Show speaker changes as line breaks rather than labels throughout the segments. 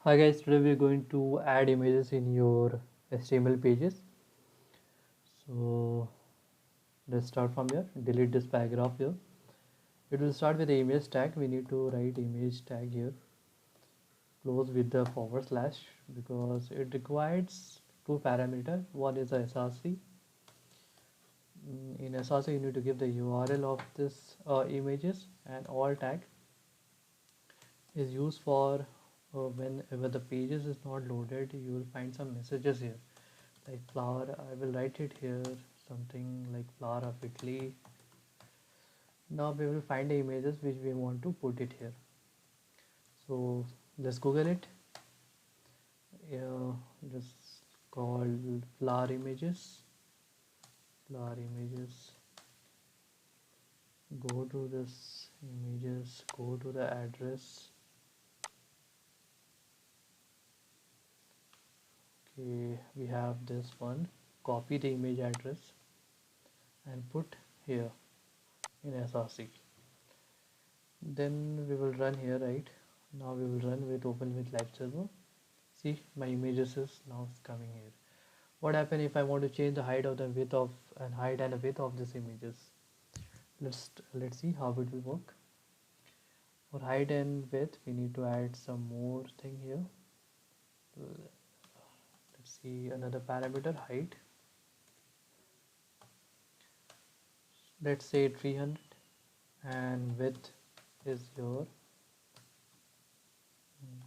Hi guys, today we're going to add images in your HTML pages. So let's start from here. Delete this paragraph here. It will start with the image tag. We need to write image tag here. Close with the forward slash because it requires two parameters. One is a SRC. In SRC, you need to give the URL of this images, and all tag is used for whenever the pages is not loaded. You will find some messages here like flower. I will write it here, something like flower of Italy. Now we will find the images which we want to put it here. So let's Google it. Just call flower images. Flower images. Go to this images. Go to the address. Okay, we have this one. Copy the image address and put here in SRC. Then we will run here, right? Now we will run with open with live server. See, my images is now coming here. What happen if I want to change the height of the width of and height and the width of these images? Let's see how it will work. For height and width, we need to add some more thing here. Let's see another parameter, height. Let's say 300, and width is your,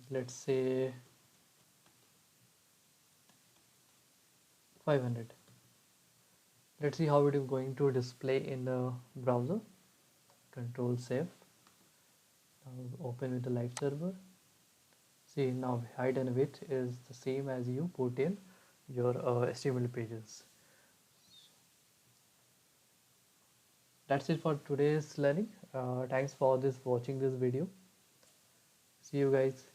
let's say 500. Let's see how it is going to display in the browser. Control save. Now open with the live server. See, now height and width is the same as you put in your HTML pages. That's it for today's learning. Thanks for watching this video. See you guys.